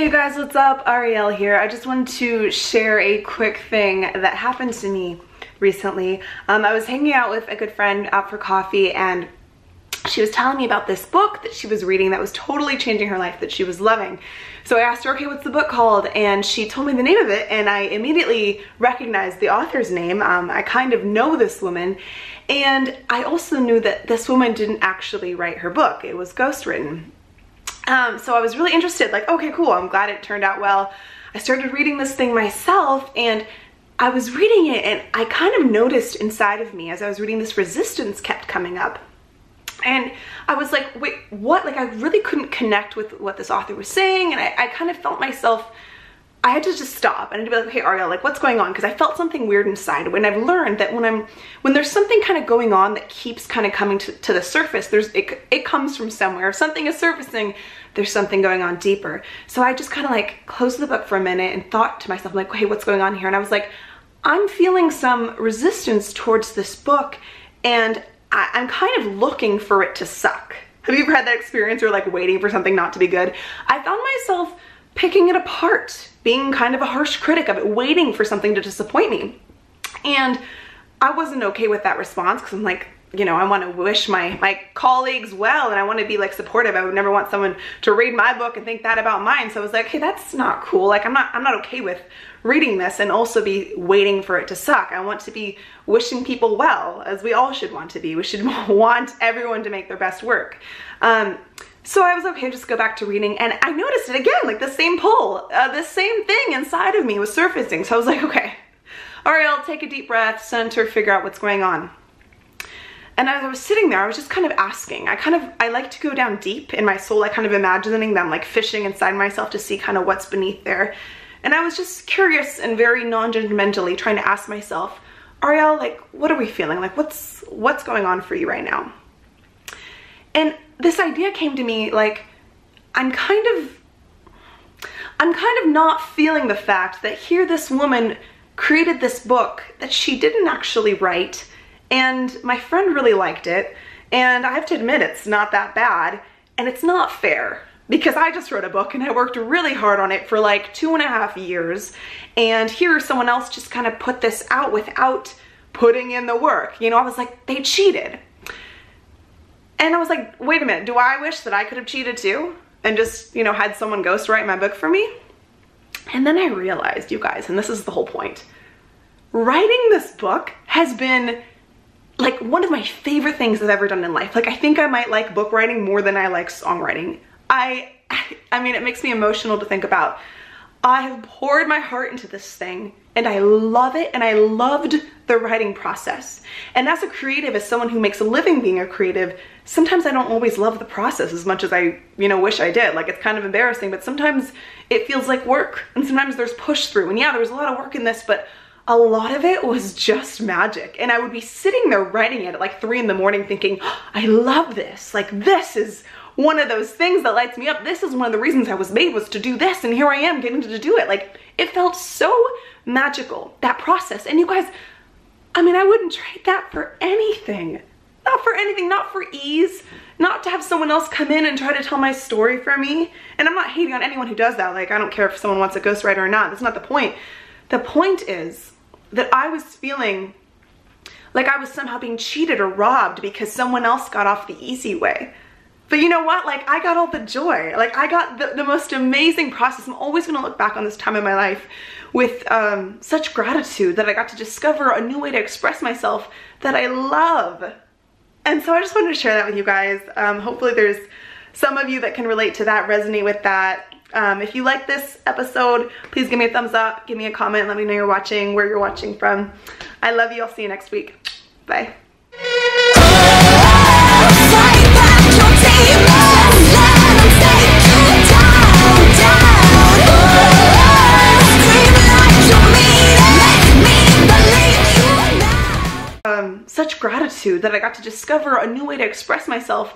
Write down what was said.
Hey you guys, what's up? Ariel here. I just wanted to share a quick thing that happened to me recently. I was hanging out with a good friend out for coffee, and she was telling me about this book that she was reading that was totally changing her life, that she was loving. So I asked her, okay, what's the book called? And she told me the name of it, and I immediately recognized the author's name. I kind of know this woman, and I also knew that this woman didn't actually write her book. It was ghostwritten. So I was really interested, like, okay, cool, I'm glad it turned out well. I started reading this thing myself, and I was reading it, and I kind of noticed inside of me as I was reading, this resistance kept coming up. And I was like, wait, what? Like, I really couldn't connect with what this author was saying, and I kind of felt myself, I had to just stop and I'd be like, okay, Ariel, like, what's going on? Because I felt something weird inside. When I've learned that when there's something kind of going on that keeps kind of coming to the surface, it comes from somewhere. If something is surfacing, there's something going on deeper. So I just kind of like closed the book for a minute and thought to myself, like, hey, what's going on here? And I was like, I'm feeling some resistance towards this book, and I'm kind of looking for it to suck. Have you ever had that experience where like waiting for something not to be good? I found myself picking it apart, being kind of a harsh critic of it, waiting for something to disappoint me. And I wasn't okay with that response, because I'm like, you know, I want to wish my colleagues well, and I want to be like supportive. I would never want someone to read my book and think that about mine. So I was like, hey, that's not cool. Like, I'm not okay with reading this and also be waiting for it to suck. I want to be wishing people well, as we all should want to be. We should want everyone to make their best work. So I was okay, just go back to reading, and I noticed it again, like the same pull, the same thing inside of me was surfacing. So I was like, okay, Ariel, take a deep breath, center, figure out what's going on. And as I was sitting there, I was just kind of asking. I like to go down deep in my soul. I kind of imagining them like fishing inside myself to see kind of what's beneath there. And I was just curious and very non-judgmentally trying to ask myself, Ariel, like, what are we feeling? Like, what's going on for you right now? And this idea came to me, like, I'm kind of not feeling the fact that here this woman created this book that she didn't actually write, and my friend really liked it, and I have to admit it's not that bad, and it's not fair, because I just wrote a book and I worked really hard on it for like 2.5 years, and here someone else just kind of put this out without putting in the work. You know, I was like, they cheated. And I was like, wait a minute, do I wish that I could have cheated too? And just, you know, had someone ghostwrite my book for me? And then I realized, you guys, and this is the whole point, writing this book has been like one of my favorite things I've ever done in life. Like, I think I might like book writing more than I like songwriting. I mean, it makes me emotional to think about. I have poured my heart into this thing, and I love it, and I loved the writing process. And as a creative, as someone who makes a living being a creative, sometimes I don't always love the process as much as I, you know, wish I did. Like, it's kind of embarrassing, but sometimes it feels like work, and sometimes there's push through. And yeah, there was a lot of work in this, but a lot of it was just magic. And I would be sitting there writing it at like 3 in the morning thinking, oh, I love this. Like, this is one of those things that lights me up. This is one of the reasons I was made, was to do this, and here I am getting to do it. Like, it felt so magical, that process. And you guys, I mean, I wouldn't trade that for anything. Not for anything, not for ease, not to have someone else come in and try to tell my story for me. And I'm not hating on anyone who does that. Like, I don't care if someone wants a ghostwriter or not. That's not the point. The point is that I was feeling like I was somehow being cheated or robbed because someone else got off the easy way. But you know what? Like, I got all the joy. Like, I got the most amazing process. I'm always gonna look back on this time in my life with such gratitude that I got to discover a new way to express myself that I love. And so I just wanted to share that with you guys. Hopefully there's some of you that can relate to that, resonate with that. If you like this episode, please give me a thumbs up, give me a comment, let me know you're watching, where you're watching from. I love you. I'll see you next week. Bye. Such gratitude that I got to discover a new way to express myself